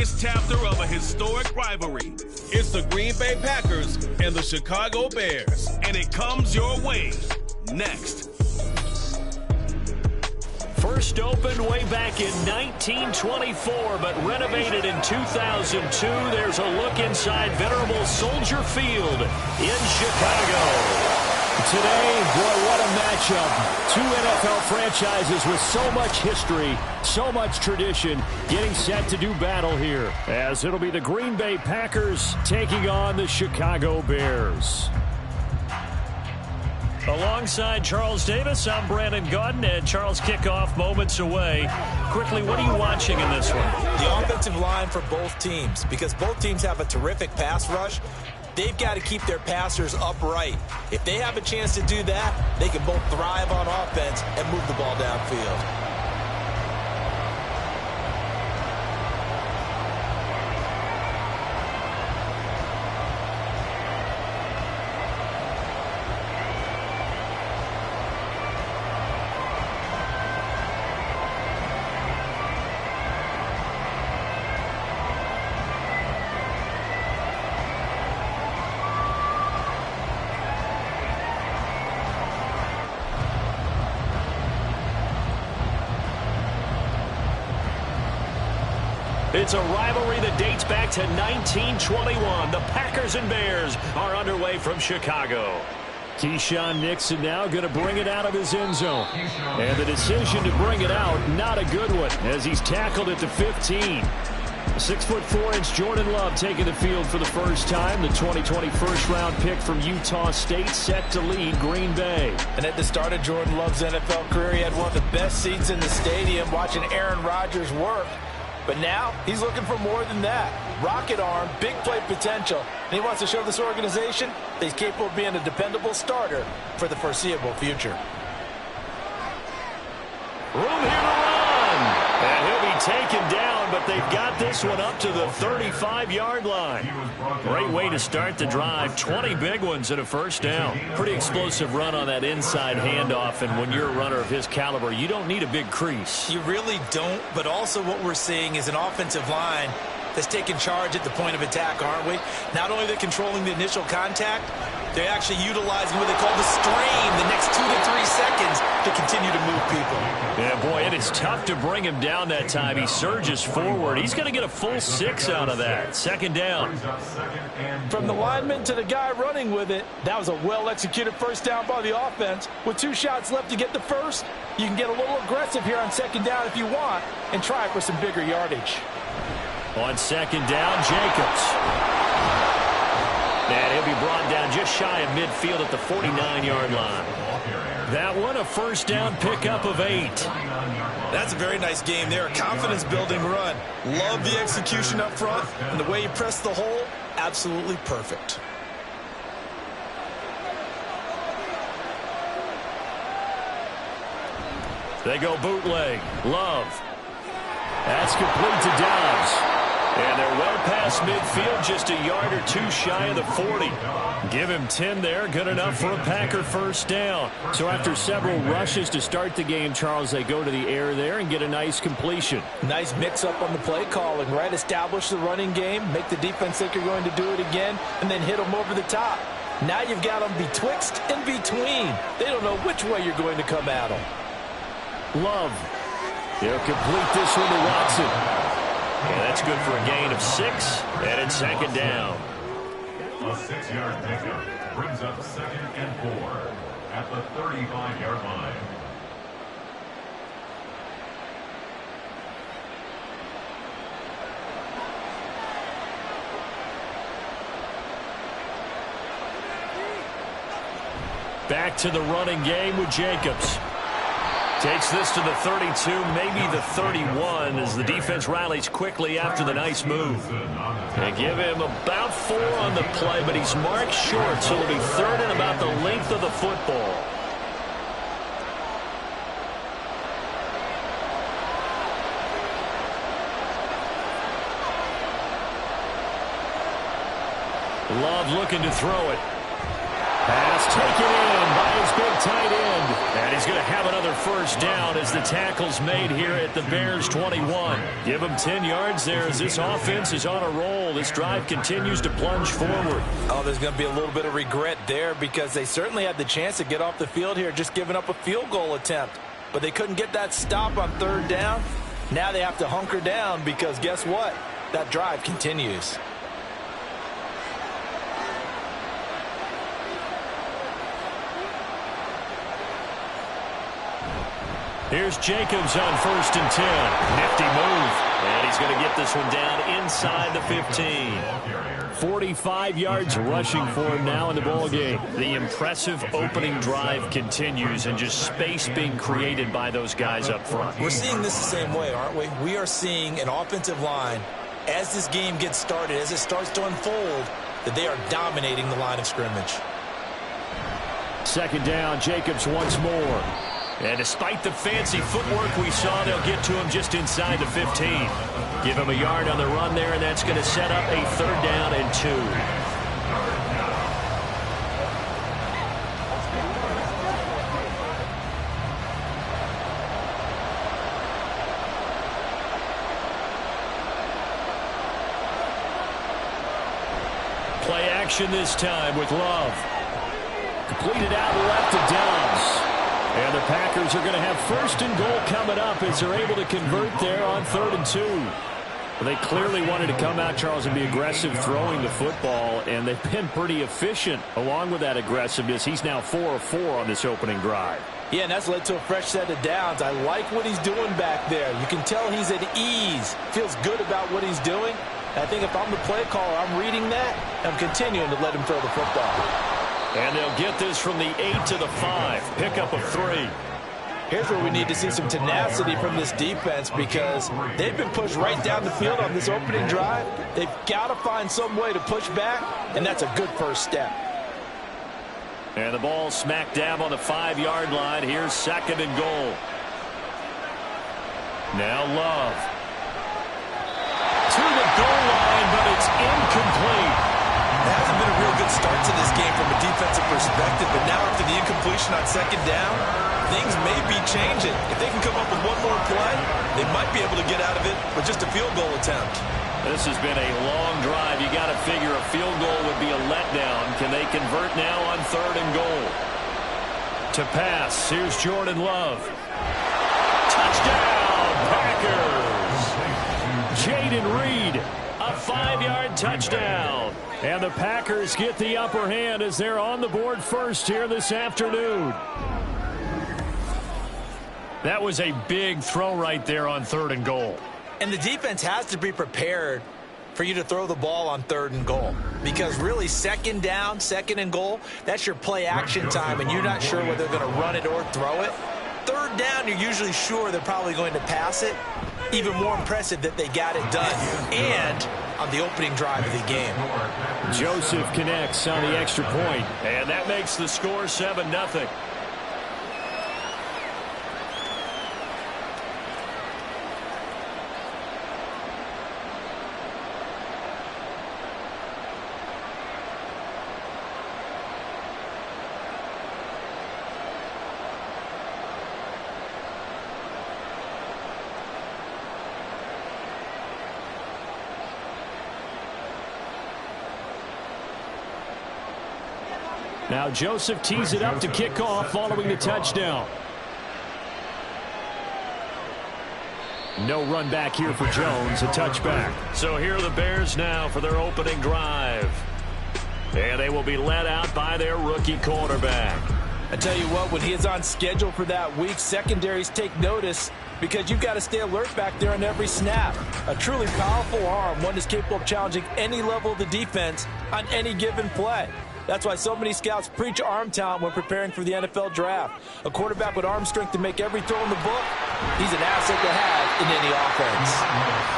latest chapter of a historic rivalry. It's the Green Bay Packers and the Chicago Bears, and it comes your way next. First opened way back in 1924, but renovated in 2002. There's a look inside venerable Soldier Field in Chicago. Today, boy, what a matchup. Two NFL franchises with so much history, so much tradition, getting set to do battle here, as it'll be the Green Bay Packers taking on the Chicago Bears. Alongside Charles Davis, I'm Brandon Gaudin, and Charles, kickoff moments away. Quickly, what are you watching in this one? The offensive line for both teams, because both teams have a terrific pass rush. They've got to keep their passers upright. If they have a chance to do that, they can both thrive on offense and move the ball downfield. It's a rivalry that dates back to 1921. The Packers and Bears are underway from Chicago. Keyshawn Nixon now going to bring it out of his end zone. And the decision to bring it out, not a good one, as he's tackled at the 15. 6'4" Jordan Love taking the field for the first time. The 2020 first-round pick from Utah State set to lead Green Bay. And at the start of Jordan Love's NFL career, he had one of the best seats in the stadium watching Aaron Rodgers work. But now he's looking for more than that. Rocket arm, big play potential. And he wants to show this organization that he's capable of being a dependable starter for the foreseeable future. Room here to run. And he'll be taken down, but they've got this one up to the 35-yard line. Great way to start the drive. 20 big ones and a first down. Pretty explosive run on that inside handoff, and when you're a runner of his caliber, you don't need a big crease. You really don't, but also what we're seeing is an offensive line that's taking charge at the point of attack, aren't we? Not only are they controlling the initial contact, they're actually utilizing what they call the strain the next 2 to 3 seconds to continue to move people. Yeah, boy, and it's tough to bring him down that time. He surges forward. He's going to get a full 6 out of that. Second down. From the lineman to the guy running with it, that was a well-executed first down by the offense. With 2 shots left to get the first, you can get a little aggressive here on second down if you want and try for some bigger yardage. On second down, Jacobs. And he'll be brought down just shy of midfield at the 49-yard line. That one, a first down pickup of 8. That's a very nice game there. A confidence-building run. Love the execution up front. And the way he pressed the hole, absolutely perfect. They go bootleg. Love. That's complete to Dobbs. And they're well past midfield, just a yard or 2 shy of the 40. Give him 10 there, good enough for a Packer first down. So after several rushes to start the game, Charles, they go to the air there and get a nice completion. Nice mix-up on the play calling, right? Establish the running game, make the defense think you're going to do it again, and then hit them over the top. Now you've got them betwixt and between. They don't know which way you're going to come at them. Love. They'll complete this one to Watson. And that's good for a gain of 6, and it's second down. A 6-yard pickup brings up 2nd and 4 at the 35-yard line. Back to the running game with Jacobs. Takes this to the 32, maybe the 31, as the defense rallies quickly after the nice move. They give him about 4 on the play, but he's marked short, so it'll be 3rd and about the length of the football. Love looking to throw it. Pass taken in by his big tight end. And he's going to have another first down as the tackle's made here at the Bears 21. Give him 10 yards there as this offense is on a roll. This drive continues to plunge forward. Oh, there's going to be a little bit of regret there because they certainly had the chance to get off the field here, just giving up a field goal attempt. But they couldn't get that stop on third down. Now they have to hunker down because guess what? That drive continues. Here's Jacobs on 1st and 10. Nifty move. And he's going to get this one down inside the 15. 45 yards rushing for him now in the ballgame. The impressive opening drive continues and just space being created by those guys up front. We're seeing this the same way, aren't we? We are seeing an offensive line, as this game gets started, as it starts to unfold, that they are dominating the line of scrimmage. 2nd down, Jacobs once more. And despite the fancy footwork we saw, they'll get to him just inside the 15. Give him a yard on the run there, and that's going to set up a 3rd down and 2. Play action this time with Love. Completed out left to Downs. And the Packers are going to have 1st and goal coming up as they're able to convert there on 3rd and 2. Well, they clearly wanted to come out, Charles, and be aggressive throwing the football, and they've been pretty efficient along with that aggressiveness. He's now 4 of 4 on this opening drive. Yeah, and that's led to a fresh set of downs. I like what he's doing back there. You can tell he's at ease, feels good about what he's doing. And I think if I'm the play caller, I'm reading that, and I'm continuing to let him throw the football. And they'll get this from the 8 to the 5. Pickup of 3. Here's where we need to see some tenacity from this defense because they've been pushed right down the field on this opening drive. They've got to find some way to push back, and that's a good first step. And the ball smack dab on the 5-yard line. Here's 2nd and goal. Now Love. To the goal line, but it's incomplete. It hasn't been a real good start to this game from a defensive perspective, but now after the incompletion on 2nd down, things may be changing. If they can come up with one more play, they might be able to get out of it with just a field goal attempt. This has been a long drive. You got to figure a field goal would be a letdown. Can they convert now on 3rd and goal? To pass, here's Jordan Love. Touchdown, Packers! Jaden Reed, a 5-yard touchdown. And the Packers get the upper hand as they're on the board first here this afternoon. That was a big throw right there on 3rd and goal. And the defense has to be prepared for you to throw the ball on 3rd and goal. Because really 2nd down, 2nd and goal, that's your play action time, and you're not sure whether they're going to run it or throw it. 3rd down, you're usually sure they're probably going to pass it. Even more impressive that they got it done. And on the opening drive of the game. Joseph connects on the extra point. And that makes the score 7-0. Now Joseph tees it up to kick off following the touchdown. No run back here for Jones, a touchback. So here are the Bears now for their opening drive. And they will be led out by their rookie quarterback. I tell you what, when he is on schedule for that week, secondaries take notice because you've got to stay alert back there on every snap. A truly powerful arm, one that's capable of challenging any level of the defense on any given play. That's why so many scouts preach arm talent when preparing for the NFL draft. A quarterback with arm strength to make every throw in the book, he's an asset to have in any offense.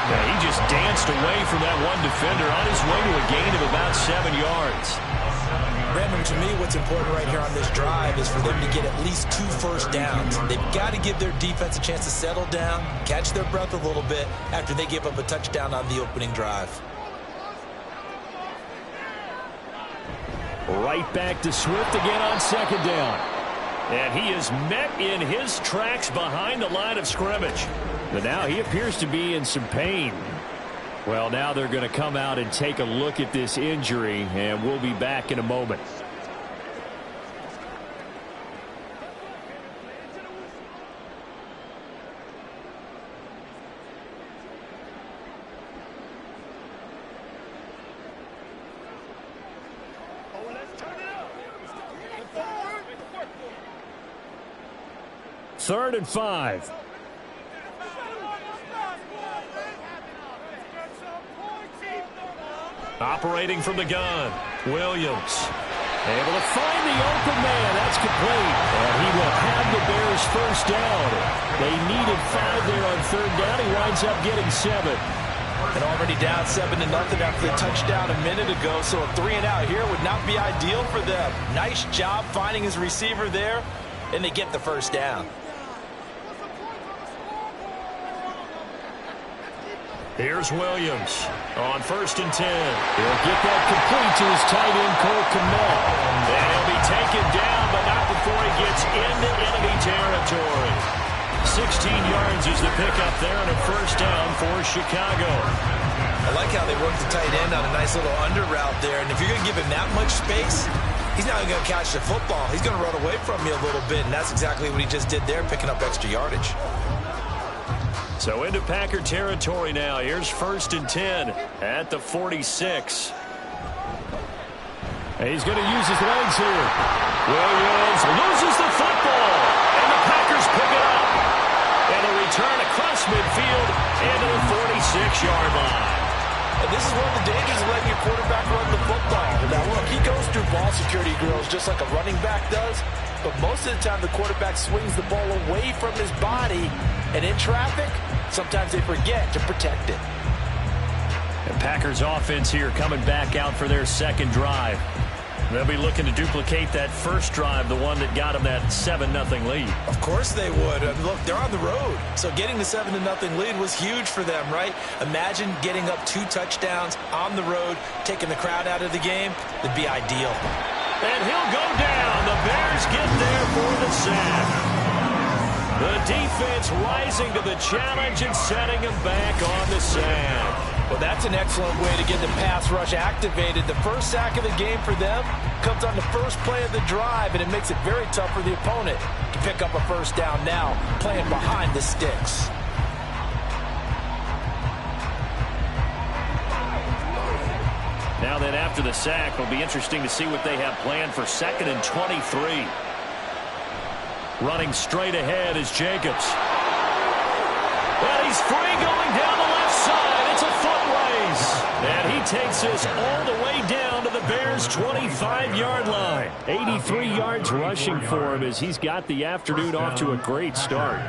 Yeah, he just danced away from that one defender on his way to a gain of about 7 yards. Brandon, to me, what's important right here on this drive is for them to get at least 2 first downs. They've got to give their defense a chance to settle down, catch their breath a little bit after they give up a touchdown on the opening drive. Right back to Swift again on 2nd down. And he is met in his tracks behind the line of scrimmage. But now he appears to be in some pain. Well, now they're going to come out and take a look at this injury, and we'll be back in a moment. Third and 5. Operating from the gun, Williams. Able to find the open man. That's complete. And he will have the Bears first down. They needed 5 there on third down. He winds up getting 7. And already down 7-0 after the touchdown a minute ago. So a 3-and-out here would not be ideal for them. Nice job finding his receiver there. And they get the first down. Here's Williams on 1st and 10. He'll get that complete to his tight end, Cole Kmet. And he'll be taken down, but not before he gets into enemy territory. 16 yards is the pickup there and a first down for Chicago. I like how they work the tight end on a nice little under route there. And if you're going to give him that much space, he's not going to catch the football. He's going to run away from you a little bit, and that's exactly what he just did there, picking up extra yardage. So into Packer territory now. Here's 1st and 10 at the 46. And he's going to use his legs here. Williams loses the football, and the Packers pick it up. And a return across midfield into the 46-yard line. And this is one of the dangers of letting your quarterback run the football. Now, look, he goes through ball security drills just like a running back does. But most of the time, the quarterback swings the ball away from his body. And in traffic, sometimes they forget to protect it. And Packers offense here coming back out for their second drive. They'll be looking to duplicate that first drive, the one that got them that 7-0 lead. Of course they would. I mean, look, they're on the road. So getting the 7-0 lead was huge for them, right? Imagine getting up 2 touchdowns on the road, taking the crowd out of the game. That'd be ideal. And he'll go down. The Bears get there for the sack. The defense rising to the challenge and setting him back on the sack. Well, that's an excellent way to get the pass rush activated. The first sack of the game for them comes on the first play of the drive, and it makes it very tough for the opponent to pick up a first down now, playing behind the sticks. Now then, after the sack, it'll be interesting to see what they have planned for 2nd and 23. Running straight ahead is Jacobs. And he's free going down the left side. It's a foot race. And he takes this all the way down to the Bears' 25-yard line. 83 yards rushing for him as he's got the afternoon off to a great start.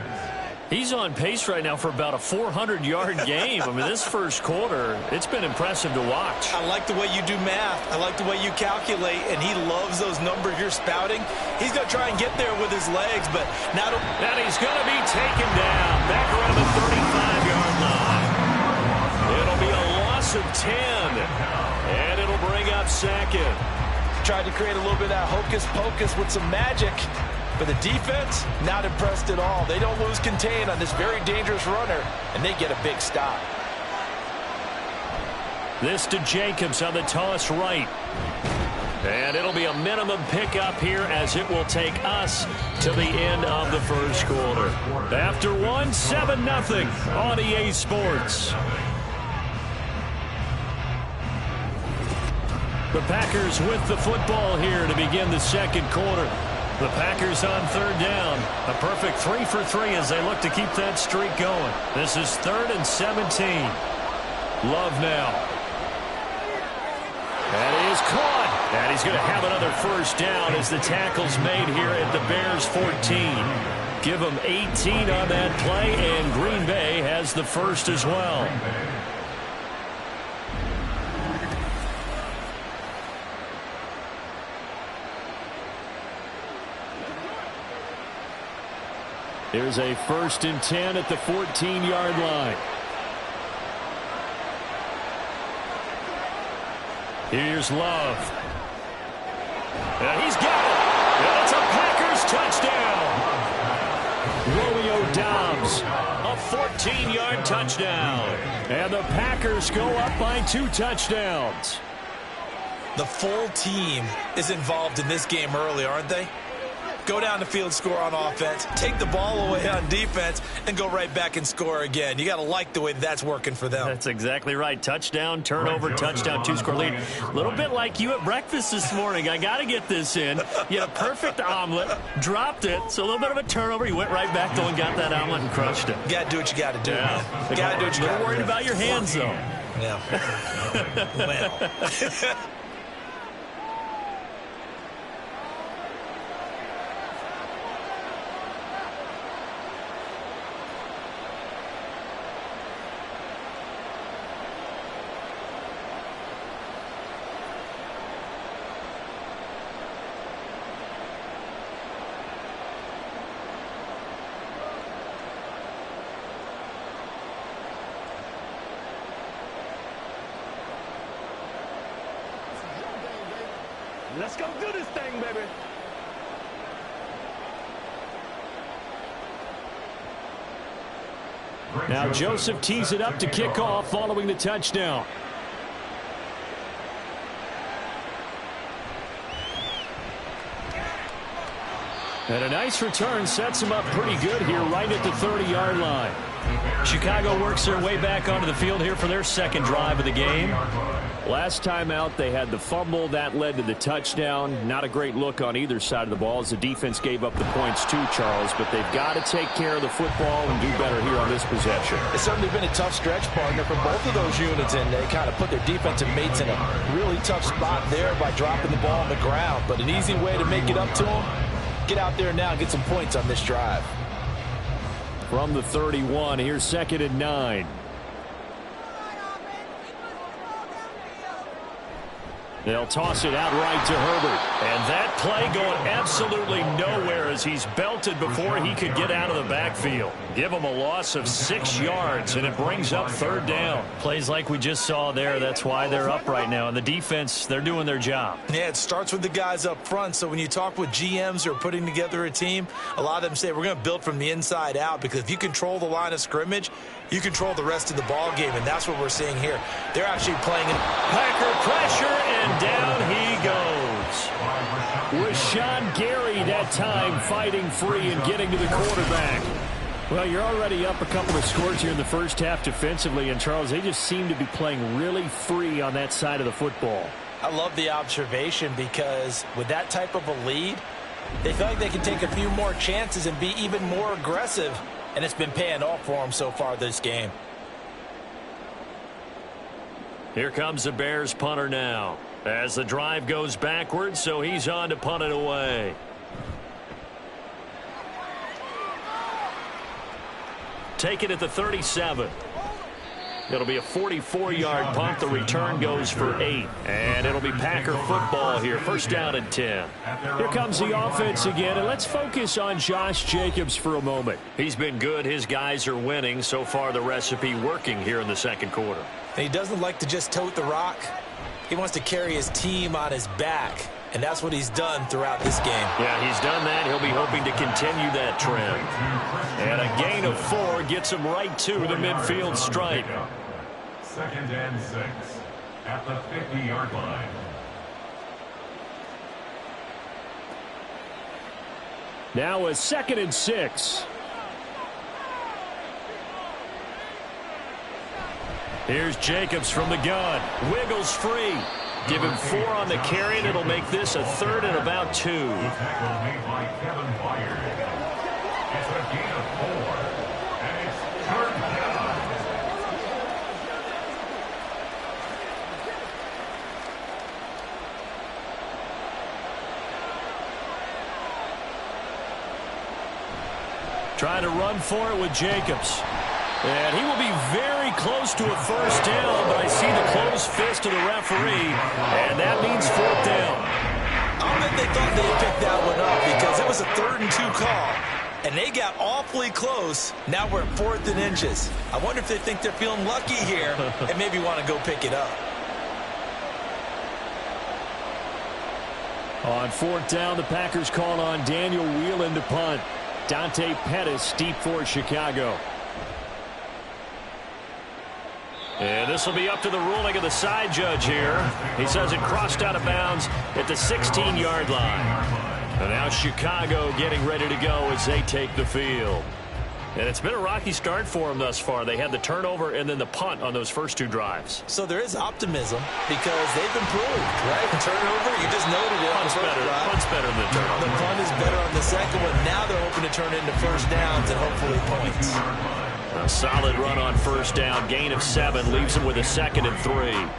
He's on pace right now for about a 400-yard game. I mean, this first quarter, it's been impressive to watch. I like the way you do math. I like the way you calculate, and he loves those numbers you're spouting. He's going to try and get there with his legs, but now... And he's going to be taken down back around the 35-yard line. It'll be a loss of 10, and it'll bring up 2nd. Tried to create a little bit of that hocus-pocus with some magic. But the defense, not impressed at all. They don't lose contain on this very dangerous runner, and they get a big stop. This to Jacobs on the toss right. And it'll be a minimum pickup here as it will take us to the end of the first quarter. After 7-0 on EA Sports. The Packers with the football here to begin the second quarter. The Packers on third down. A perfect 3 for 3 as they look to keep that streak going. This is 3rd and 17. Love now. That is caught. And he's going to have another first down as the tackle's made here at the Bears 14. Give them 18 on that play, and Green Bay has the first as well. There's a 1st and 10 at the 14-yard line. Here's Love. And he's got it. And it's a Packers touchdown. Romeo Dobbs, a 14-yard touchdown. And the Packers go up by 2 touchdowns. The full team is involved in this game early, aren't they? Go down the field, score on offense, take the ball away on defense, and go right back and score again. You got to like the way that's working for them. That's exactly right. Touchdown, turnover, touchdown, 2-score lead. A little bit like you at breakfast this morning. I got to get this in. You had a perfect omelet, dropped it, so a little bit of a turnover. You went right back, though, and got that omelet and crushed it. You got to do what you got to do, man. You got to do what you got to do. A little worried about your hands, though. Yeah. Well. Let's go do this thing, baby. Now Joseph tees it up to kick off following the touchdown. And a nice return sets him up pretty good here right at the 30-yard line. Chicago works their way back onto the field here for their second drive of the game. Last time out, they had the fumble. That led to the touchdown. Not a great look on either side of the ball as the defense gave up the points too, Charles. But they've got to take care of the football and do better here on this possession. It's certainly been a tough stretch, partner, for both of those units, and they kind of put their defensive mates in a really tough spot there by dropping the ball on the ground. But an easy way to make it up to them, get out there now and get some points on this drive. From the 31, here's 2nd and 9. They'll toss it out right to Herbert. And that play going absolutely nowhere as he's belted before he could get out of the backfield. Give him a loss of 6 yards, and it brings up 3rd down. Plays like we just saw there. That's why they're up right now. And the defense, they're doing their job. Yeah, it starts with the guys up front. So when you talk with GMs who are putting together a team, a lot of them say we're going to build from the inside out, because if you control the line of scrimmage, you control the rest of the ball game, and that's what we're seeing here. They're actually playing in Packer pressure, and down he goes. Rashawn Gary that time fighting free and getting to the quarterback. Well, you're already up a couple of scores here in the first half defensively, and Charles, they just seem to be playing really free on that side of the football. I love the observation, because with that type of a lead, they feel like they can take a few more chances and be even more aggressive, and it's been paying off for them so far this game. Here comes the Bears punter now as the drive goes backwards, so he's on to punt it away. Take it at the 37. It'll be a 44-yard punt. The return goes for 8. And it'll be Packer football here. 1st down and 10. Here comes the offense again. And let's focus on Josh Jacobs for a moment. He's been good. His guys are winning. So far, the recipe working here in the 2nd quarter. And he doesn't like to just tote the rock. He wants to carry his team on his back. And that's what he's done throughout this game. Yeah, he's done that. He'll be hoping to continue that trend. And a gain of 4 gets him right to the midfield stripe. 2nd and 6 at the 50-yard line. Now a 2nd and 6. Here's Jacobs from the gun. Wiggles free. Give him 4 on the carry, and it'll make this a 3rd and about 2. The tackle made by Kevin Byard. It's a gain of 4, and it's 3rd down. Trying to run for it with Jacobs. And he will be very close to a 1st down, but I see the closed fist of the referee, and that means 4th down. I'll bet they thought they'd pick that one up, because it was a 3rd and 2 call, and they got awfully close. Now we're at 4th and inches. I wonder if they think they're feeling lucky here and maybe want to go pick it up. On 4th down, the Packers call on Daniel Whelan to punt. Dante Pettis deep for Chicago. And this will be up to the ruling of the side judge here. He says it crossed out of bounds at the 16-yard line. And now Chicago getting ready to go as they take the field. And it's been a rocky start for them thus far. They had the turnover and then the punt on those first 2 drives. So there is optimism because they've improved, right? Turnover, you just noted it. Punt's better than the turnover. The punt is better on the second one. Now they're hoping to turn into first downs and hopefully points. A solid run on first down. Gain of 7 leaves them with a 2nd and 3.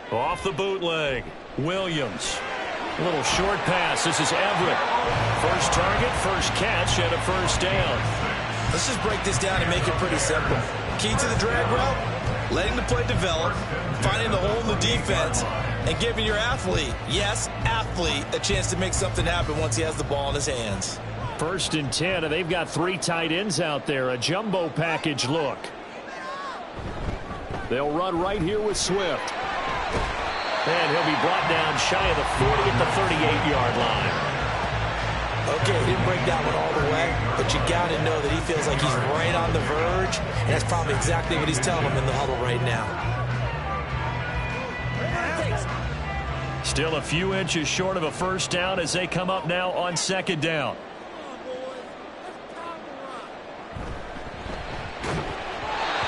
Off the bootleg, Williams. A little short pass. This is Everett. First target, first catch, and a first down. Let's just break this down and make it pretty simple. Key to the drag route, letting the play develop, finding the hole in the defense, and giving your athlete, yes, athlete, a chance to make something happen once he has the ball in his hands. 1st and 10, and they've got 3 tight ends out there. A jumbo package look. They'll run right here with Swift. And he'll be brought down shy of the 40 at the 38-yard line. Okay, he didn't break that one all the way, but you got to know that he feels like he's right on the verge, and that's probably exactly what he's telling him in the huddle right now. Still a few inches short of a first down as they come up now on 2nd down.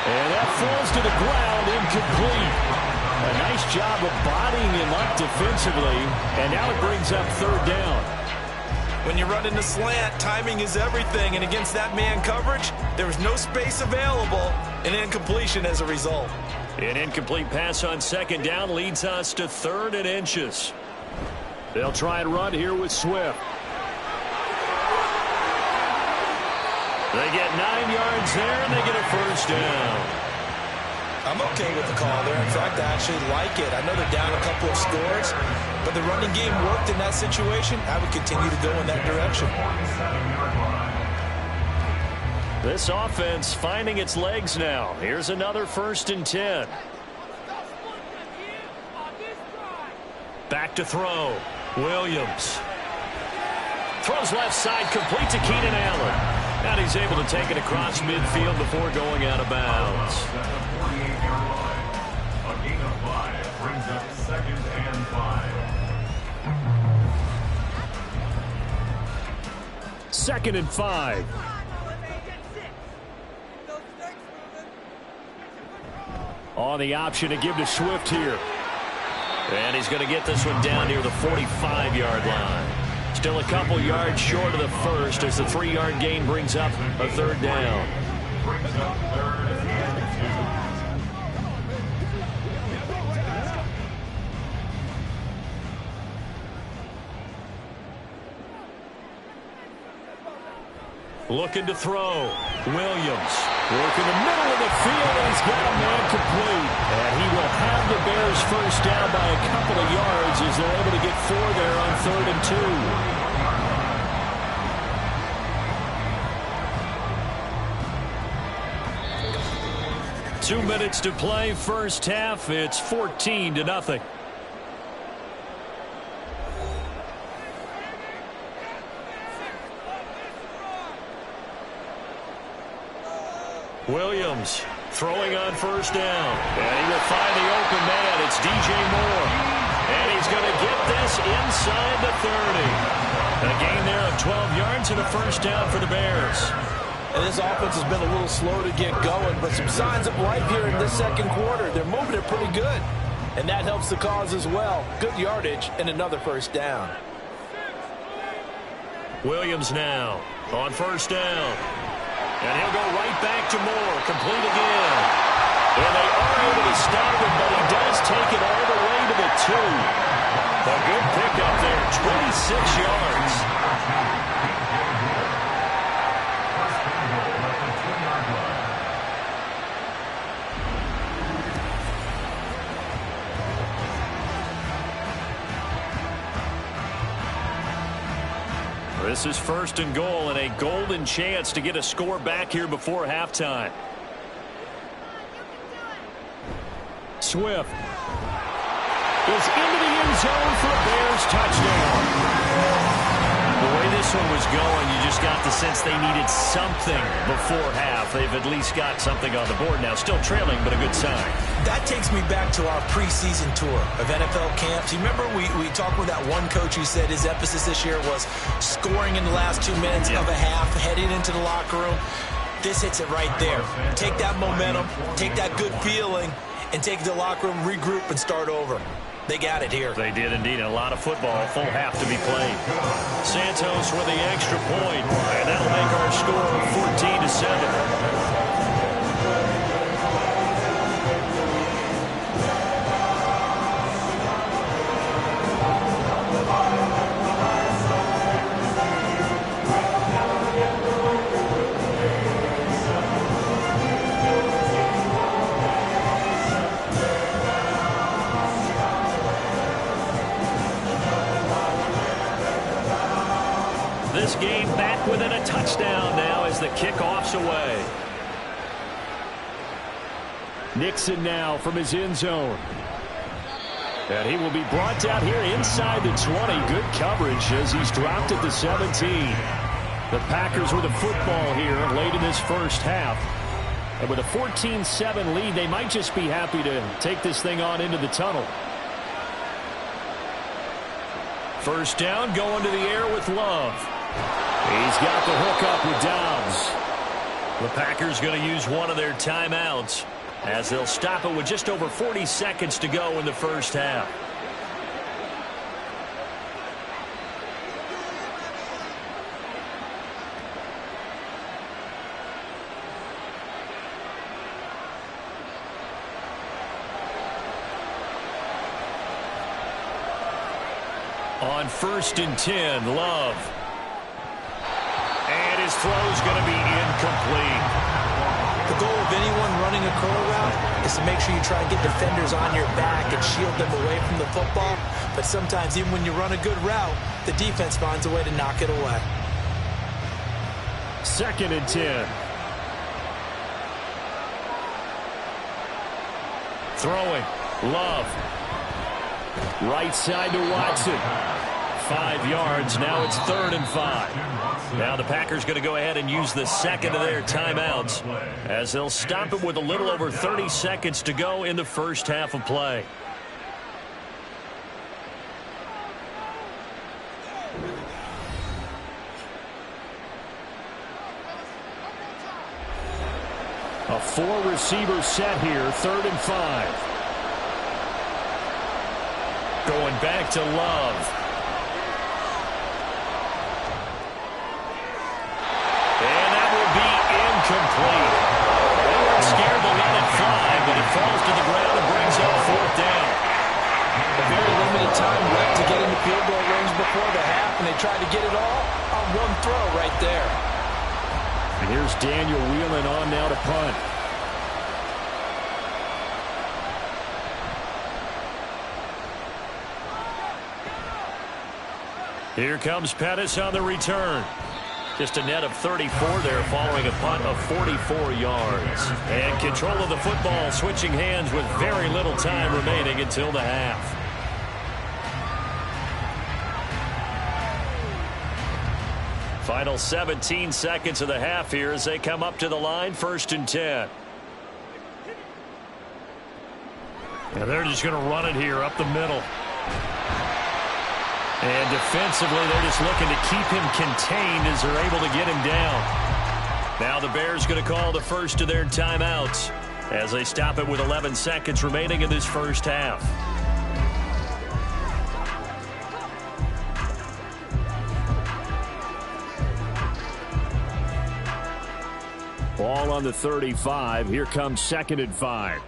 And that falls to the ground, incomplete. A nice job of bodying him up defensively, and now it brings up 3rd down. When you run in the slant, timing is everything, and against that man coverage, there was no space available, and incompletion as a result. An incomplete pass on 2nd down leads us to 3rd and inches. They'll try and run here with Swift. They get 9 yards there, and they get a first down. I'm okay with the call there. In fact, I actually like it. I know they're down a couple of scores, but the running game worked in that situation. I would continue to go in that direction. This offense finding its legs now. Here's another 1st and 10. Back to throw. Williams. Throws left side, complete to Keenan Allen. And he's able to take it across midfield before going out of bounds. A gain of 5 brings up 2nd and 5. 2nd and 5. On the option to give to Swift here. And he's going to get this one down near the 45-yard line. Still a couple yards short of the first as the 3-yard gain brings up a 3rd down. Brings up 3rd and 2. Looking to throw. Williams. Working the middle of the field, and he's got a man complete. And he will have the Bears first down by a couple of yards as they're able to get 4 there on 3rd and 2. 2 minutes to play, first half. It's 14-0. Williams throwing on first down. And he will find the open man. It's DJ Moore. And he's going to get this inside the 30. A gain there of 12 yards and a first down for the Bears. And this offense has been a little slow to get going, but some signs of life here in this 2nd quarter. They're moving it pretty good. And that helps the cause as well. Good yardage and another first down. Williams now on first down. And he'll go right back to Moore. Complete again. And they are able to stop him, but he does take it all the way to the 2. A good pickup there, 26 yards. This is 1st and goal and a golden chance to get a score back here before halftime. Swift is into the end zone for a Bears touchdown. The way this one was going, you just got the sense they needed something before half. They've at least got something on the board now. Still trailing, but a good sign. That takes me back to our preseason tour of NFL camps. You remember we talked with that one coach who said his emphasis this year was scoring in the last 2 minutes of a half, heading into the locker room. This hits it right there. Take that momentum, take that good feeling, and take it to the locker room, regroup, and start over. They got it here. They did indeed. A lot of football, full half to be played. Santos with the extra point, and that'll make our score 14-7. This game back within a touchdown now as the kickoff's away. Nixon now from his end zone. And he will be brought down here inside the 20. Good coverage as he's dropped at the 17. The Packers with a football here late in this first half. And with a 14-7 lead, they might just be happy to take this thing on into the tunnel. First down, going to the air with Love. He's got the hook up with Dobbs. The Packers going to use one of their timeouts as they'll stop it with just over 40 seconds to go in the first half. On 1st and 10, Love. And his throw's going to be incomplete. The goal of anyone running a curl route is to make sure you try and get defenders on your back and shield them away from the football. But sometimes even when you run a good route, the defense finds a way to knock it away. 2nd and 10. Throwing. Love. Right side to Watson. 5 yards. Now it's 3rd and 5. Now the Packers going to go ahead and use the second of their timeouts as they'll stop it with a little over 30 seconds to go in the first half of play. A 4-receiver set here, 3rd and 5. Going back to Love. Complete. They weren't scared to let it fly, but it falls to the ground and brings up 4th down. A very limited time left to get into field goal range before the half, and they tried to get it all on one throw right there. And here's Daniel Whelan on now to punt. Here comes Pettis on the return. Just a net of 34 there following a punt of 44 yards. And control of the football switching hands with very little time remaining until the half. Final 17 seconds of the half here as they come up to the line, 1st and 10. And they're just going to run it here up the middle. And defensively, they're just looking to keep him contained as they're able to get him down. Now the Bears going to call the first of their timeouts as they stop it with 11 seconds remaining in this first half. Ball on the 35. Here comes 2nd and 5.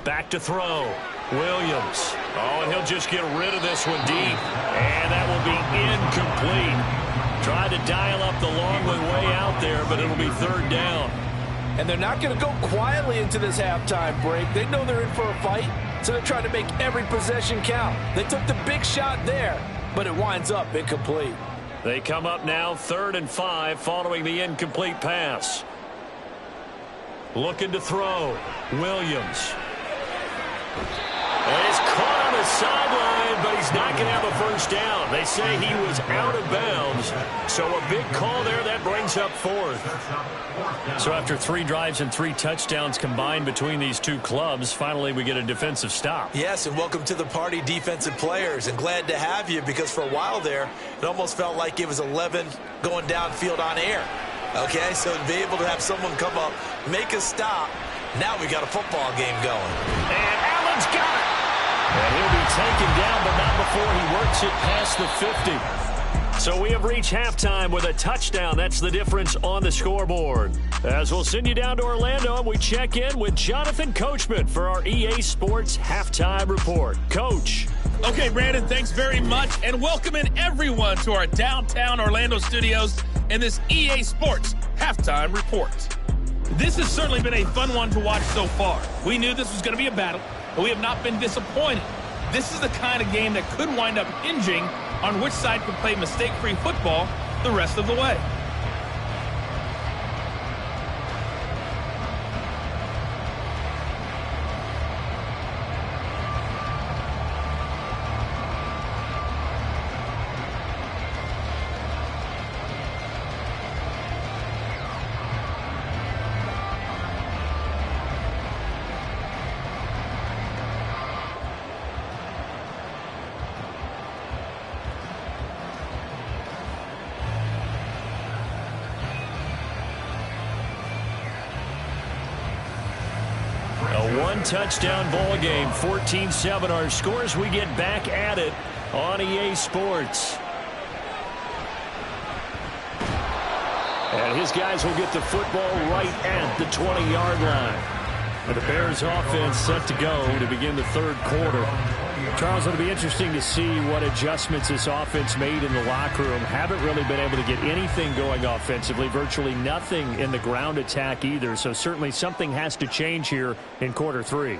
Back to throw. Williams. Oh, and he'll just get rid of this one deep. And that will be incomplete. Tried to dial up the long way out there, but it'll be 3rd down. And they're not going to go quietly into this halftime break. They know they're in for a fight, so they're trying to make every possession count. They took the big shot there. but it winds up incomplete. They come up now 3rd and 5 following the incomplete pass. Looking to throw. Williams. And he's caught on the sideline, but he's not going to have a first down. They say he was out of bounds. So a big call there. That brings up 4th. So after 3 drives and 3 touchdowns combined between these two clubs, finally we get a defensive stop. Yes, and welcome to the party, defensive players. And glad to have you, because for a while there, it almost felt like it was 11 going downfield on air. Okay, so to be able to have someone come up, make a stop, now we got a football game going. And Allen's got it. And he'll be taken down, but not before he works it past the 50. So we have reached halftime with a touchdown. That's the difference on the scoreboard. As we'll send you down to Orlando, and we check in with Jonathan Coachman for our EA Sports Halftime Report. Coach. Okay, Brandon, thanks very much, and welcome in everyone to our downtown Orlando studios and this EA Sports Halftime Report. This has certainly been a fun one to watch so far. We knew this was going to be a battle, but we have not been disappointed. This is the kind of game that could wind up hinging on which side can play mistake-free football the rest of the way. Touchdown ball game, 14-7 our scores. We get back at it on EA Sports. And his guys will get the football right at the 20-yard line. And the Bears offense set to go to begin the 3rd quarter. Charles, it'll be interesting to see what adjustments this offense made in the locker room. Haven't really been able to get anything going offensively, virtually nothing in the ground attack either. So certainly something has to change here in quarter 3.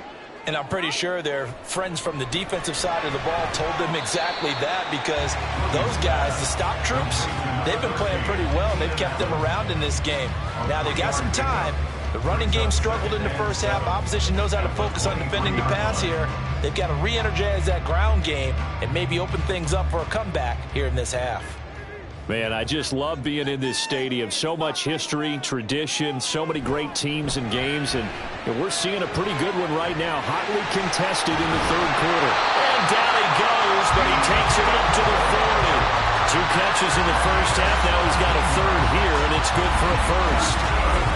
And I'm pretty sure their friends from the defensive side of the ball told them exactly that, because those guys, the stop troops, they've been playing pretty well. They've kept them around in this game. Now they got some time. The running game struggled in the first half. Opposition knows how to focus on defending the pass here. They've got to re-energize that ground game and maybe open things up for a comeback here in this half. Man, I just love being in this stadium. So much history, tradition, so many great teams and games, and we're seeing a pretty good one right now. Hotly contested in the 3rd quarter. And down he goes, but he takes it up to the 40. 2 catches in the first half. Now he's got a 3rd here, and it's good for a first.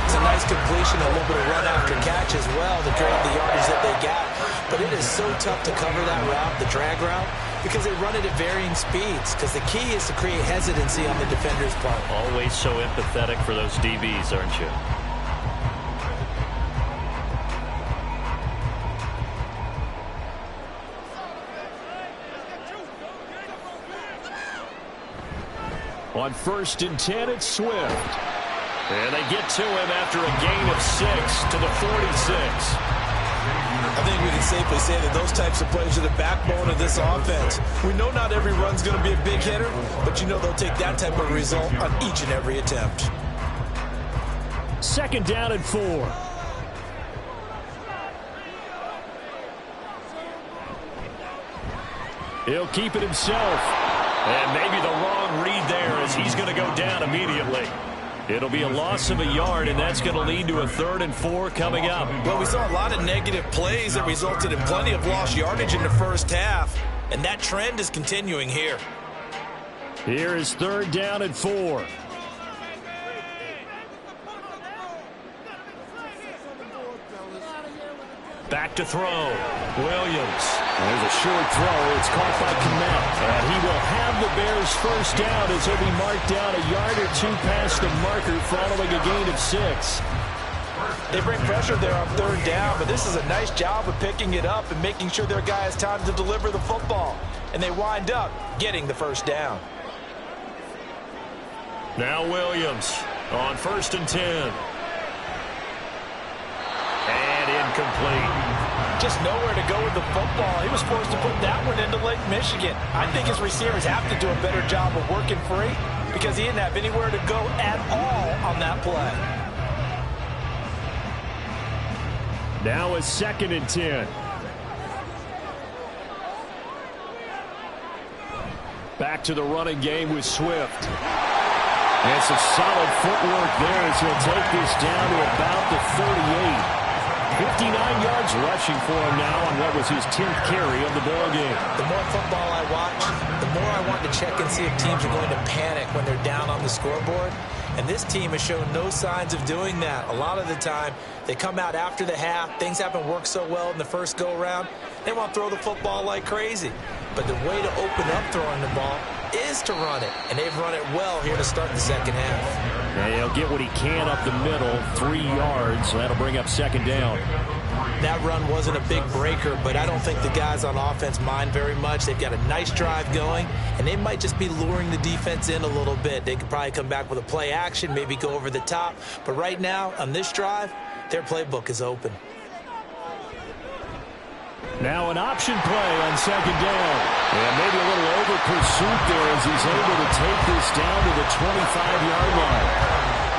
It's a nice completion, a little bit of run after catch as well to create the yardage that they got. But it is so tough to cover that route, the drag route, because they run it at varying speeds. Because the key is to create hesitancy on the defender's part. Always so empathetic for those DBs, aren't you? On 1st and 10, it's Swift. And they get to him after a gain of 6 to the 46. I think we can safely say that those types of plays are the backbone of this offense. We know not every run's going to be a big hitter, but you know they'll take that type of result on each and every attempt. 2nd down and 4. He'll keep it himself. And maybe the wrong read there, as he's going to go down immediately. It'll be a loss of a yard, and that's going to lead to a 3rd and 4 coming up. Well, we saw a lot of negative plays that resulted in plenty of lost yardage in the first half, and that trend is continuing here. Here is 3rd down and 4. Back to throw. Williams. There's a short throw. It's caught by Kmet. And he will have the Bears first down as he'll be marked down a yard or 2 past the marker following a gain of 6. They bring pressure there on 3rd down, but this is a nice job of picking it up and making sure their guy has time to deliver the football. And they wind up getting the first down. Now Williams on 1st and 10. And incomplete. Just nowhere to go with the football. He was forced to put that one into Lake Michigan. I think his receivers have to do a better job of working free because he didn't have anywhere to go at all on that play. Now a 2nd and 10. Back to the running game with Swift. And some solid footwork there as he'll take this down to about the 38. 59 yards rushing for him now on what was his 10th carry of the ball game. The more football I watch, the more I want to check and see if teams are going to panic when they're down on the scoreboard. And this team has shown no signs of doing that. A lot of the time, they come out after the half. Things haven't worked so well in the first go-around. They want to throw the football like crazy. But the way to open up throwing the ball is to run it. And they've run it well here to start the second half. And he'll get what he can up the middle, 3 yards. So that'll bring up 2nd down. That run wasn't a big breaker, but I don't think the guys on offense mind very much. They've got a nice drive going, and they might just be luring the defense in a little bit. They could probably come back with a play action, maybe go over the top. But right now, on this drive, their playbook is open. Now an option play on 2nd down. And maybe a little over pursuit there as he's able to take this down to the 25-yard line.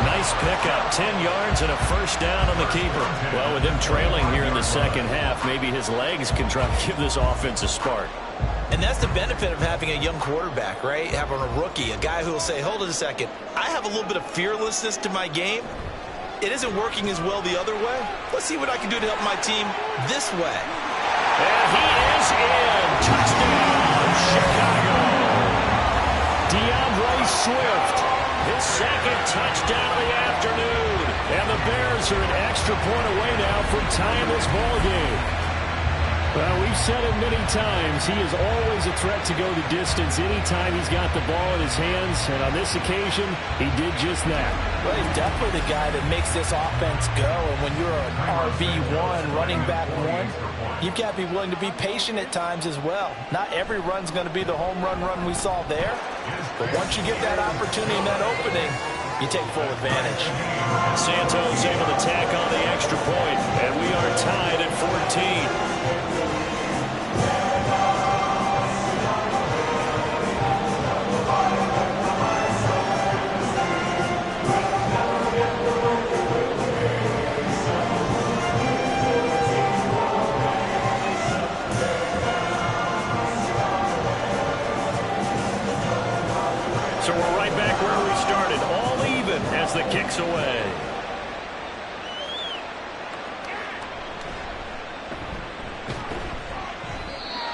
Nice pickup, 10 yards and a first down on the keeper. Well, with him trailing here in the second half, maybe his legs can try to give this offense a spark. And that's the benefit of having a young quarterback, right? Having a rookie, a guy who will say, hold it a second, I have a little bit of fearlessness to my game. It isn't working as well the other way. Let's see what I can do to help my team this way. And he is in. Touchdown, Chicago. DeAndre Swift, his 2nd touchdown of the afternoon. And the Bears are an extra point away now from tying this ball game. Well, we've said it many times. He is always a threat to go the distance anytime he's got the ball in his hands. And on this occasion, he did just that. Well, he's definitely the guy that makes this offense go. And when you're an RB1, running back 1, you've got to be willing to be patient at times as well. Not every run's going to be the home run we saw there. But once you get that opportunity and that opening, you take full advantage. Santos able to tack on the extra point. And we are tied at 14. So we're right back where we started, all even as the kick's away.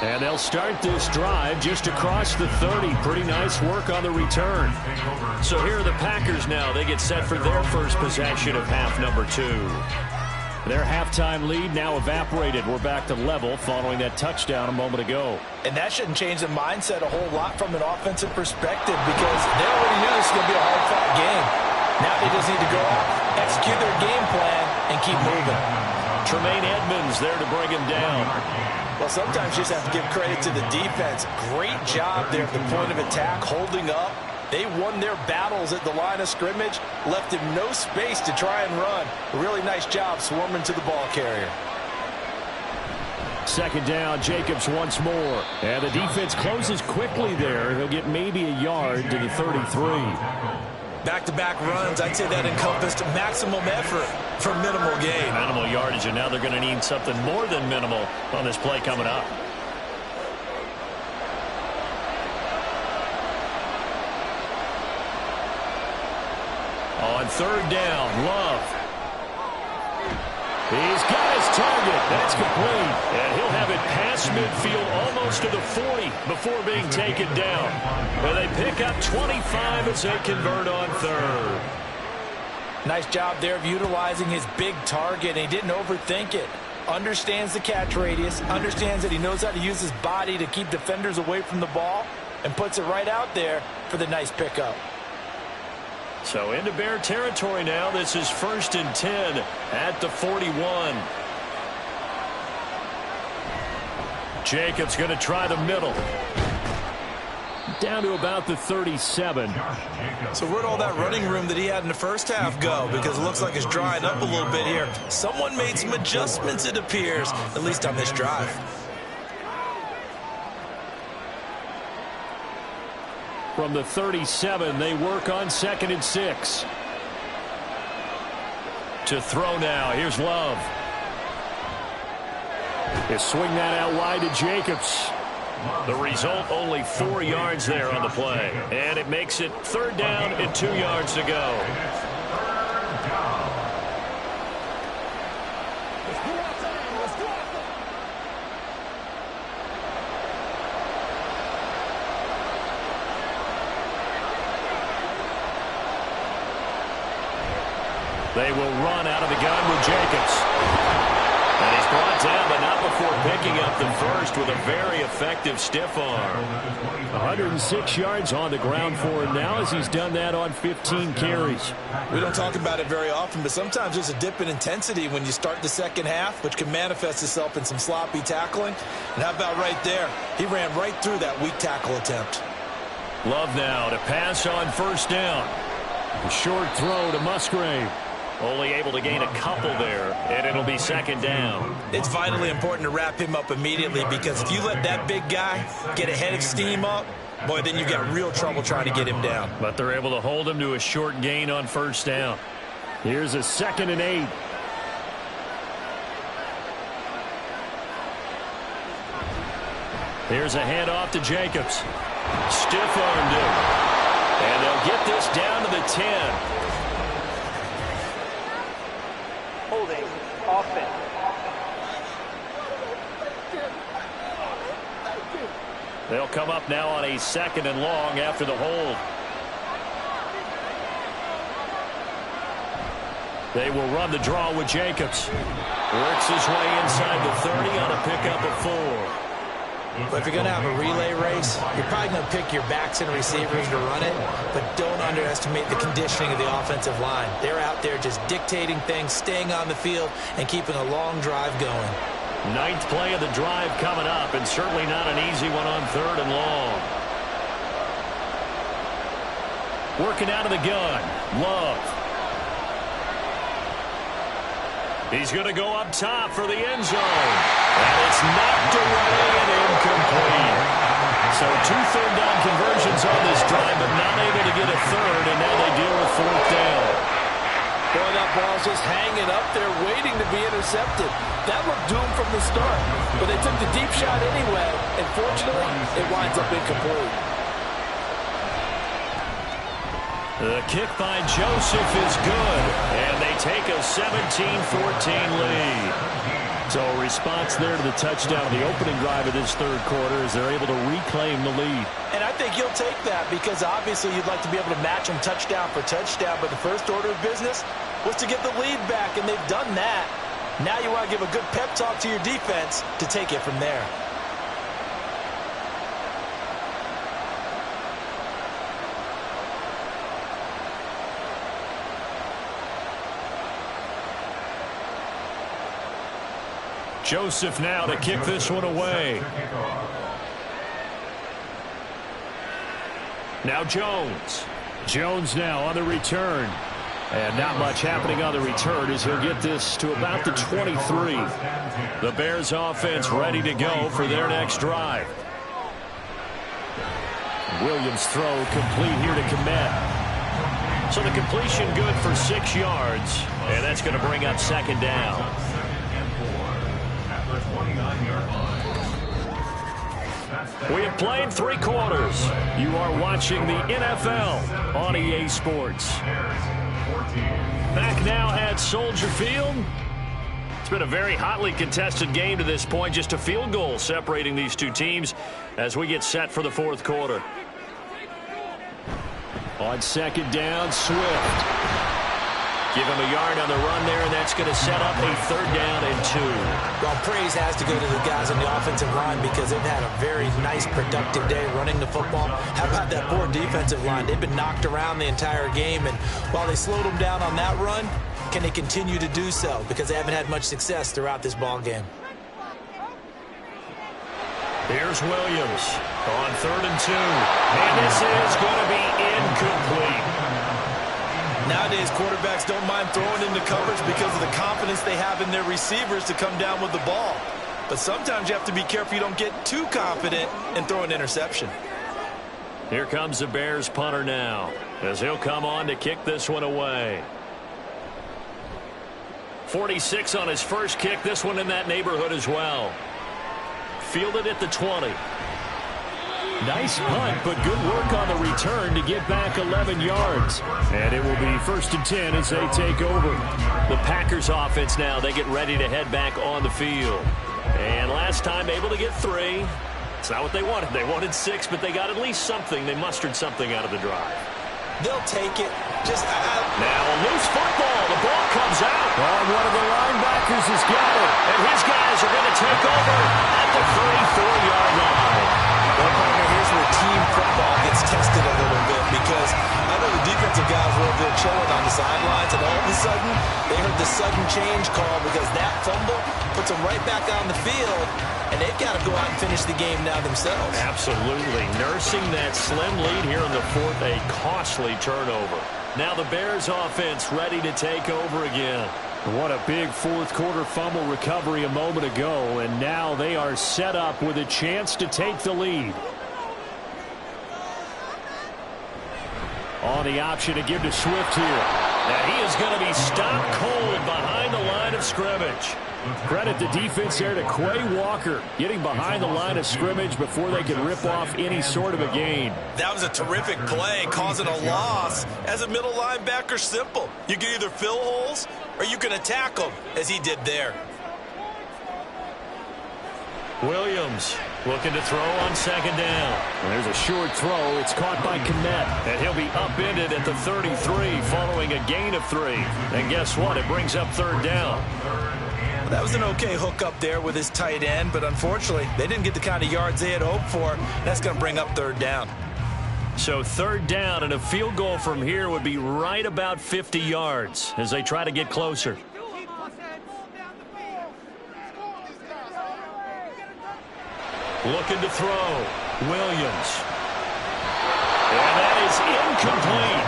And they'll start this drive just across the 30. Pretty nice work on the return. So here are the Packers now. They get set for their first possession of half number 2. Their halftime lead now evaporated. We're back to level following that touchdown a moment ago. And that shouldn't change the mindset a whole lot from an offensive perspective because they already knew this was going to be a hard-fought game. Now they just need to go out, execute their game plan, and keep moving. Tremaine Edmonds there to bring him down. Well, sometimes you just have to give credit to the defense. Great job there at the point of attack, holding up. They won their battles at the line of scrimmage, left him no space to try and run. A really nice job swarming to the ball carrier. 2nd down, Jacobs once more. And the defense closes quickly there. He'll get maybe a yard to the 33. Back-to-back runs, I'd say that encompassed maximum effort for minimal gain. Minimal yardage, and now they're going to need something more than minimal on this play coming up. On 3rd down, Love. He's got his target. That's complete. And he'll have it past midfield almost to the 40 before being taken down. And they pick up 25 as they convert on 3rd. Nice job there of utilizing his big target. He didn't overthink it. Understands the catch radius. Understands that he knows how to use his body to keep defenders away from the ball. And puts it right out there for the nice pickup. So into Bear territory now. This is 1st and 10 at the 41. Jacobs going to try the middle. down to about the 37. So where'd all that running room that he had in the first half go? Because it looks like it's drying up a little bit here. Someone made some adjustments, it appears, at least on this drive. From the 37, they work on 2nd and 6. To throw now, here's Love. They swing that out wide to Jacobs. The result, only 4 yards there on the play. And it makes it 3rd down and 2 yards to go. They will run out of the gun with Jacobs. And he's brought down, but not before picking up the first with a very effective stiff arm. 106 yards on the ground for him now as he's done that on 15 carries. We don't talk about it very often, but sometimes there's a dip in intensity when you start the second half, which can manifest itself in some sloppy tackling. And how about right there? He ran right through that weak tackle attempt. Love now to pass on 1st down. A short throw to Musgrave. Only able to gain a couple there, and it'll be 2nd down. It's vitally important to wrap him up immediately because if you let that big guy get a head of steam up, boy, then you've got real trouble trying to get him down. But they're able to hold him to a short gain on 1st down. Here's a 2nd and 8. Here's a handoff to Jacobs. Stiff-armed him. And they'll get this down to the 10. Holding offense. They'll come up now on a 2nd and long after the hold. They will run the draw with Jacobs. Works his way inside the 30 on a pickup of 4. But if you're going to have a relay race, you're probably going to pick your backs and receivers to run it, but don't underestimate the conditioning of the offensive line. They're out there just dictating things, staying on the field, and keeping a long drive going. 9th play of the drive coming up, and certainly not an easy one on 3rd and long. Working out of the gun, Love. He's going to go up top for the end zone. And it's knocked away and incomplete. So 2 third-down conversions on this drive, but not able to get a 3rd, and now they deal with 4th down. Boy, that ball's just hanging up there waiting to be intercepted. That looked doomed from the start, but they took the deep shot anyway, and fortunately, it winds up incomplete. The kick by Joseph is good, and they take a 17-14 lead. So a response there to the touchdown in the opening drive of this 3rd quarter as they're able to reclaim the lead. And I think you'll take that because obviously you'd like to be able to match them touchdown for touchdown, but the first order of business was to get the lead back, and they've done that. Now you want to give a good pep talk to your defense to take it from there. Joseph now to kick this one away. Now Jones. Jones now on the return. And not much happening on the return as he'll get this to about the 23. The Bears offense ready to go for their next drive. Williams throw complete here to Komet. So the completion good for 6 yards. And that's going to bring up 2nd down. We have played 3 quarters. You are watching the NFL on EA Sports. Back now at Soldier Field. It's been a very hotly contested game to this point. Just a field goal separating these two teams as we get set for the 4th quarter. On 2nd down, Swift. Give him a yard on the run there, and that's going to set up a 3rd down and 2. Well, praise has to go to the guys on the offensive line because they've had a very nice, productive day running the football. How about that poor defensive line? They've been knocked around the entire game, and while they slowed them down on that run, can they continue to do so? Because they haven't had much success throughout this ball game. Here's Williams on 3rd and 2. And this is going to be incomplete. Nowadays, quarterbacks don't mind throwing into coverage because of the confidence they have in their receivers to come down with the ball. But sometimes you have to be careful you don't get too confident and throw an interception. Here comes the Bears punter now, as he'll come on to kick this one away. 46 on his first kick. This one in that neighborhood as well. Fielded at the 20. Nice punt, but good work on the return to get back 11 yards. And it will be 1st and 10 as they take over. The Packers offense now, they get ready to head back on the field. And last time able to get 3. It's not what they wanted. They wanted 6, but they got at least something. They mustered something out of the drive. They'll take it. Now a loose football. The ball comes out. Oh, one of the linebackers has got it. And his guys are going to take over at the 34-yard line. Well, partner, here's where team football gets tested a little bit because I know the defensive guys were over there chilling on the sidelines, and all of a sudden they heard the sudden change call because that fumble puts them right back on the field, and they've got to go out and finish the game now themselves. Absolutely. Nursing that slim lead here in the 4th, a costly turnover. Now the Bears offense ready to take over again. What a big 4th quarter fumble recovery a moment ago, and now they are set up with a chance to take the lead. On the option to give to Swift here. Now he is going to be stopped cold behind the line of scrimmage. Credit the defense there to Quay Walker, getting behind the line of scrimmage before they could rip off any sort of a gain. That was a terrific play, causing a loss. As a middle linebacker, simple. You can either fill holes or you can attack them, as he did there. Williams looking to throw on 2nd down. And there's a short throw. It's caught by Kmet. And he'll be upended at the 33 following a gain of 3. And guess what? It brings up 3rd down. That was an okay hook up there with his tight end, but unfortunately, they didn't get the kind of yards they had hoped for. That's going to bring up 3rd down. So 3rd down, and a field goal from here would be right about 50 yards as they try to get closer. Looking to throw. Williams. And that is incomplete.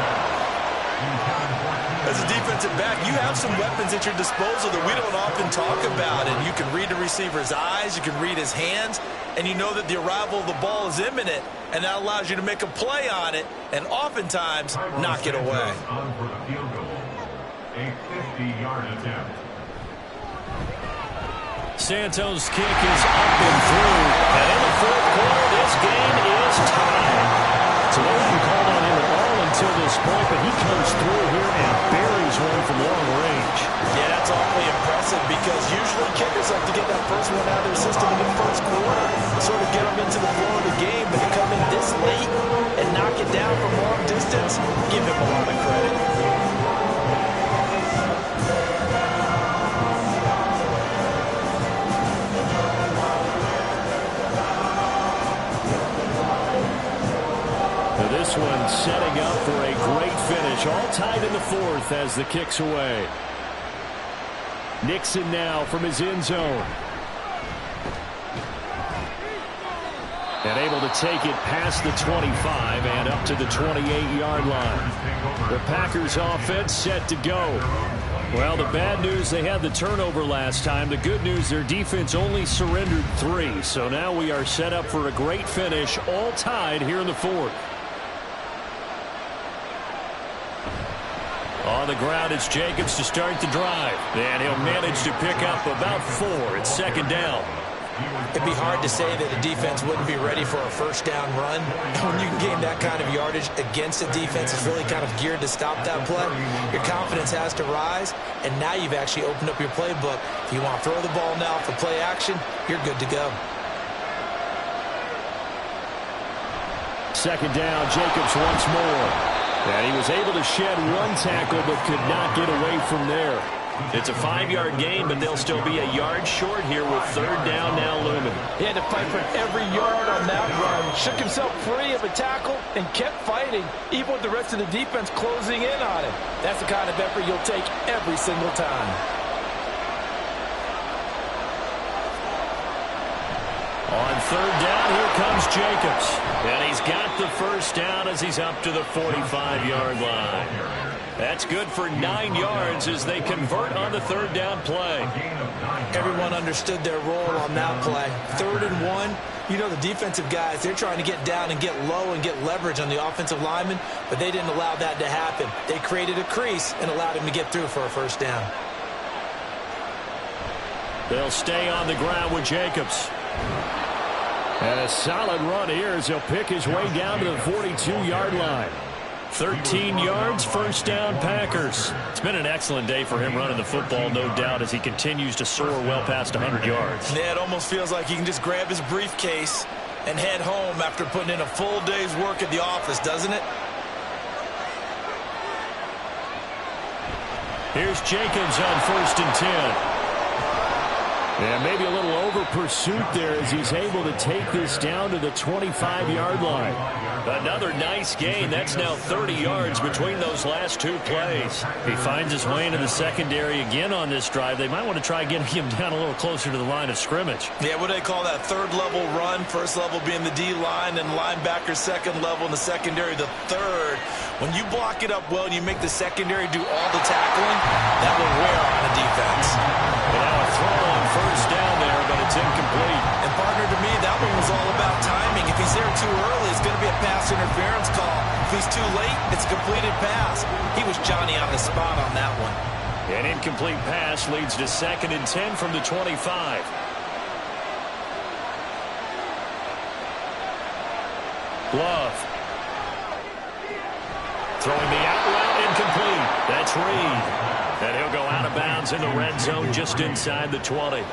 As a defensive back, you have some weapons at your disposal that we don't often talk about. And you can read the receiver's eyes, you can read his hands, and you know that the arrival of the ball is imminent, and that allows you to make a play on it and oftentimes knock it away. A 50-yard attempt. Santos' kick is up and through. And in the 4th quarter, this game is tied. So no one called on him at all until this point, but he comes through here and buries one from long range. Yeah, that's awfully impressive because usually kickers like to get that first one out of their system in the 1st quarter, sort of get them into the flow of the game, but to come in this late and knock it down from long distance, give him a lot of credit. This one setting up for a great finish. All tied in the 4th as the kick's away. Nixon now from his end zone. And able to take it past the 25 and up to the 28-yard line. The Packers offense set to go. Well, the bad news, they had the turnover last time. The good news, their defense only surrendered 3. So now we are set up for a great finish, all tied here in the 4th. On the ground, it's Jacobs to start the drive. And he'll manage to pick up about 4. It's 2nd down. It'd be hard to say that a defense wouldn't be ready for a 1st down run. When you can gain that kind of yardage against a defense that's really kind of geared to stop that play, your confidence has to rise, and now you've actually opened up your playbook. If you want to throw the ball now for play action, you're good to go. 2nd down, Jacobs once more. And he was able to shed 1 tackle but could not get away from there. It's a 5-yard gain, but they'll still be a yard short here with 3rd down now looming. He had to fight for every yard on that run. Shook himself free of a tackle and kept fighting, even with the rest of the defense closing in on him. That's the kind of effort you'll take every single time. On third down, here comes Jacobs. And he's got the first down as he's up to the 45-yard line. That's good for 9 yards as they convert on the third down play. Everyone understood their role on that play. 3rd and 1. You know, the defensive guys, they're trying to get down and get low and get leverage on the offensive lineman, but they didn't allow that to happen. They created a crease and allowed him to get through for a first down. They'll stay on the ground with Jacobs. And a solid run here as he'll pick his way down to the 42-yard line. 13 yards, first down, Packers. It's been an excellent day for him running the football, no doubt, as he continues to soar well past 100 yards. Yeah, it almost feels like he can just grab his briefcase and head home after putting in a full day's work at the office, doesn't it? Here's Jacobs on 1st and 10. And maybe a little over pursuit there as he's able to take this down to the 25-yard line. Another nice gain. That's now 30 yards between those last 2 plays. He finds his way into the secondary again on this drive. They might want to try getting him down a little closer to the line of scrimmage. Yeah, what do they call that? 3rd level run. 1st level being the D-line and linebacker 2nd level, and the secondary the 3rd. When you block it up well and you make the secondary do all the tackling, that will wear on the defense. And now a throw on first down there, but it's incomplete. And partner, to me, that one was all about timing. If he's there too early, it's going to be a pass interference call. If he's too late, it's a completed pass. He was Johnny on the spot on that one. An incomplete pass leads to 2nd and 10 from the 25. Love. Throwing the out route, incomplete. That's Reed. And he'll go out of bounds in the red zone just inside the 20.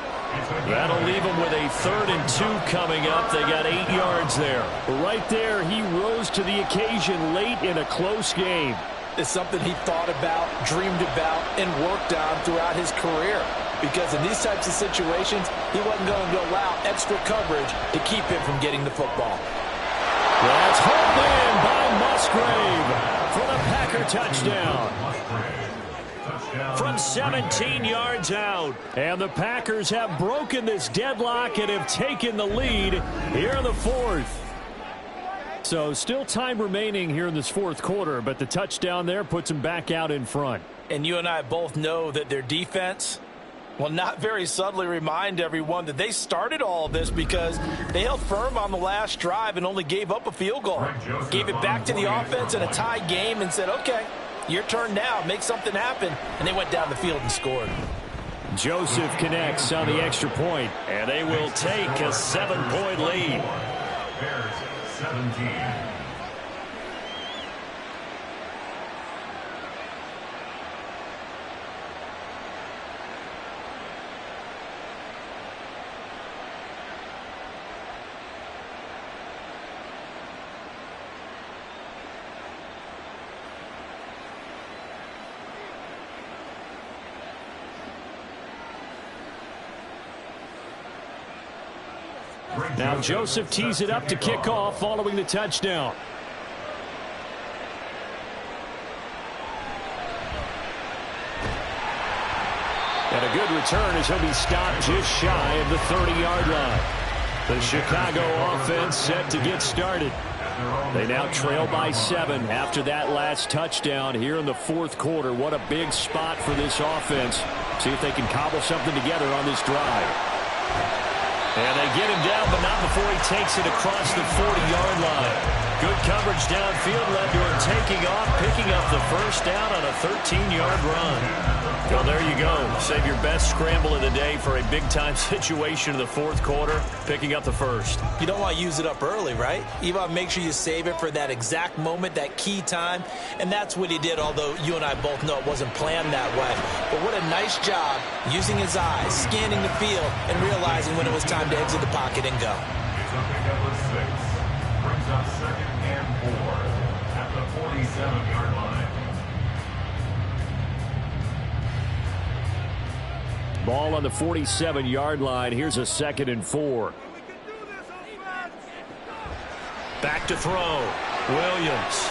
That'll leave him with a 3rd and 2 coming up. They got 8 yards there. Right there, he rose to the occasion late in a close game. It's something he thought about, dreamed about, and worked on throughout his career. Because in these types of situations, he wasn't going to allow extra coverage to keep him from getting the football. That's hauled in by Musgrave for the Packer touchdown. From 17 yards out. And the Packers have broken this deadlock and have taken the lead here in the 4th. So still time remaining here in this 4th quarter, but the touchdown there puts them back out in front. And you and I both know that their defense will not very subtly remind everyone that they started all of this because they held firm on the last drive and only gave up a field goal. Gave it back to the offense in a tie game and said, okay, your turn now, make something happen. And they went down the field and scored. Joseph connects on the extra point. And they will take a 7-point lead. Bears 17. Now Joseph tees it up to kick off following the touchdown. And a good return as he'll be stopped just shy of the 30-yard line. The Chicago offense set to get started. They now trail by 7 after that last touchdown here in the 4th quarter. What a big spot for this offense. See if they can cobble something together on this drive. And they get him down, but not before he takes it across the 40-yard line. Good coverage downfield led to him taking off, picking up the first down on a 13-yard run. Well, there you go. Save your best scramble of the day for a big-time situation in the 4th quarter, picking up the first. You don't want to use it up early, right? You want to make sure you save it for that exact moment, that key time. And that's what he did, although you and I both know it wasn't planned that way. But what a nice job using his eyes, scanning the field, and realizing when it was time to exit the pocket and go. It's a pickup of 6. Brings up 2nd and 4 at the 47-yard line. Ball on the 47-yard line. Here's a 2nd and 4. Back to throw. Williams.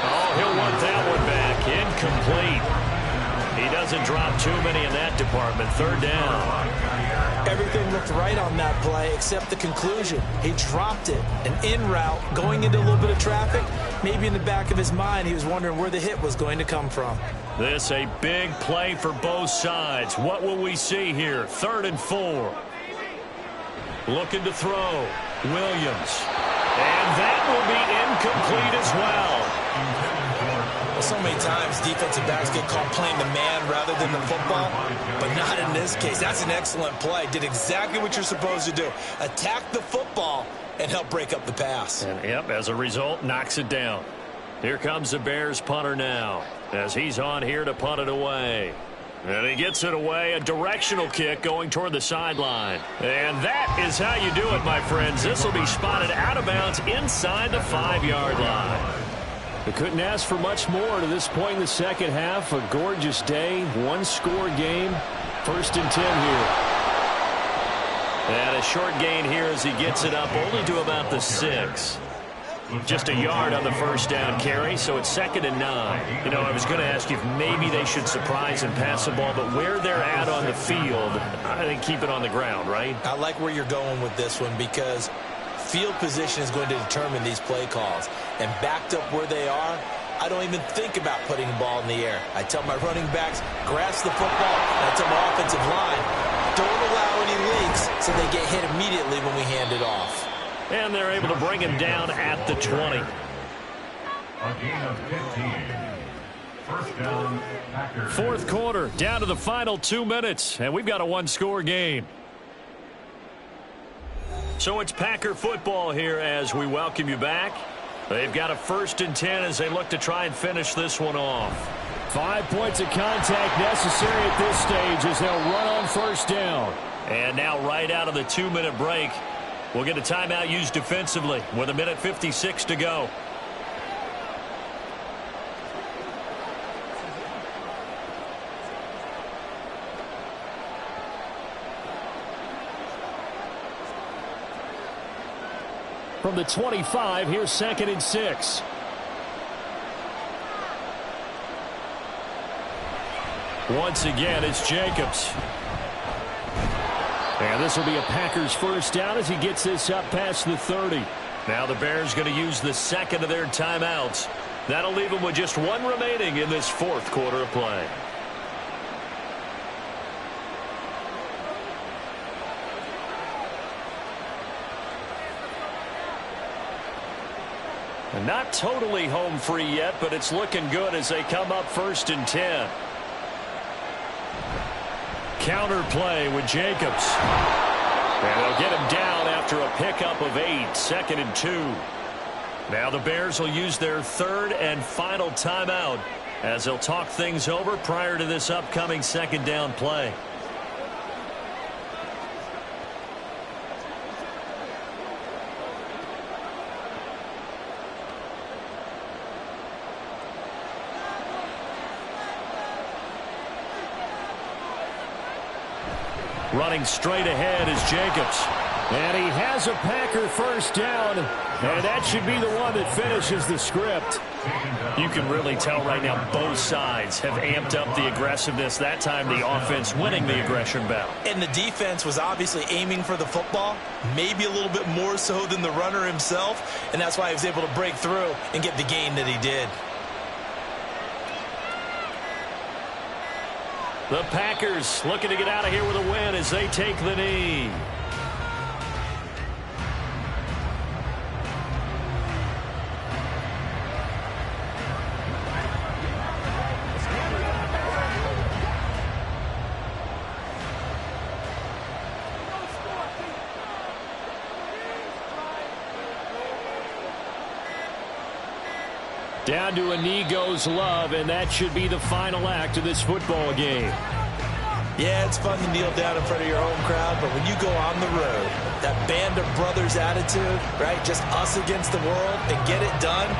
Oh, he'll want that one back. Incomplete. He doesn't drop too many in that department. 3rd down. Everything looked right on that play except the conclusion. He dropped it, an in route, going into a little bit of traffic. Maybe in the back of his mind, he was wondering where the hit was going to come from. This a big play for both sides. What will we see here? 3rd and 4. Looking to throw. Williams. And that will be incomplete as well. Well, so many times defensive backs get caught playing the man rather than the football, but not in this case. That's an excellent play. Did exactly what you're supposed to do. Attack the football and help break up the pass. And, yep, as a result, knocks it down. Here comes the Bears punter now as he's on here to punt it away. And he gets it away, a directional kick going toward the sideline. And that is how you do it, my friends. This will be spotted out of bounds inside the 5-yard line. They couldn't ask for much more to this point in the second half. A gorgeous day, one-score game. 1st and 10 here. And a short gain here as he gets it up only to about the 6. Just a yard on the first down carry, so it's 2nd and 9. You know, I was going to ask you if maybe they should surprise and pass the ball, but where they're at on the field, I think keep it on the ground, right? I like where you're going with this one because field position is going to determine these play calls. And backed up where they are, I don't even think about putting the ball in the air. I tell my running backs, grasp the football, and I tell my offensive line, don't allow any leaks so they get hit immediately when we hand it off. And they're able to bring him down at the 20. A gain of 15. First down, Packers. 4th quarter, down to the final 2 minutes, and we've got a one-score game. So it's Packer football here as we welcome you back. They've got a 1st and 10 as they look to try and finish this one off. 5 points of contact necessary at this stage as they'll run on 1st down. And now right out of the 2-minute break, we'll get a timeout used defensively with 1:56 to go. From the 25, here's 2nd and 6. Once again, it's Jacobs. And this will be a Packers 1st down as he gets this up past the 30. Now the Bears going to use the 2nd of their timeouts. That'll leave them with just 1 remaining in this 4th quarter of play. And not totally home free yet, but it's looking good as they come up 1st and 10. Counter play with Jacobs. And they'll get him down after a pickup of 8, 2nd and 2. Now the Bears will use their 3rd and final timeout as they'll talk things over prior to this upcoming 2nd down play. Running straight ahead is Jacobs. And he has a Packer 1st down. And that should be the one that finishes the script. You can really tell right now both sides have amped up the aggressiveness. That time the offense winning the aggression battle. And the defense was obviously aiming for the football, maybe a little bit more so than the runner himself. And that's why he was able to break through and get the gain that he did. The Packers looking to get out of here with a win as they take the knee. Down to a knee goes Love, and that should be the final act of this football game. Yeah, it's fun to kneel down in front of your home crowd, but when you go on the road, that band of brothers attitude, right, just us against the world, and get it done,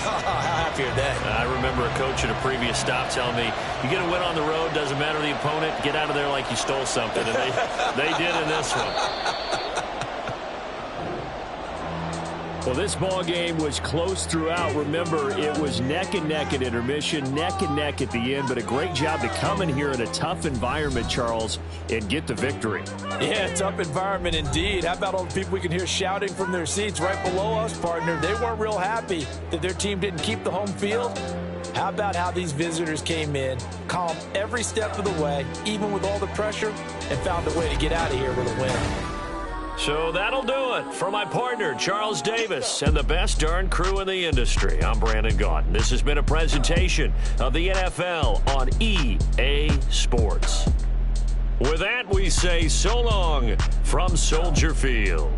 how happy are they? I remember a coach at a previous stop telling me, you get a win on the road, doesn't matter the opponent, get out of there like you stole something, and they did in this one. Well, this ball game was close throughout. Remember, it was neck and neck at intermission, neck and neck at the end, but a great job to come in here in a tough environment, Charles, and get the victory. Yeah, tough environment indeed. How about all the people we can hear shouting from their seats right below us, partner? They weren't real happy that their team didn't keep the home field. How about how these visitors came in, calm every step of the way, even with all the pressure, and found a way to get out of here with a win. So that'll do it for my partner, Charles Davis, and the best darn crew in the industry. I'm Brandon Gaudin. This has been a presentation of the NFL on EA Sports. With that, we say so long from Soldier Field.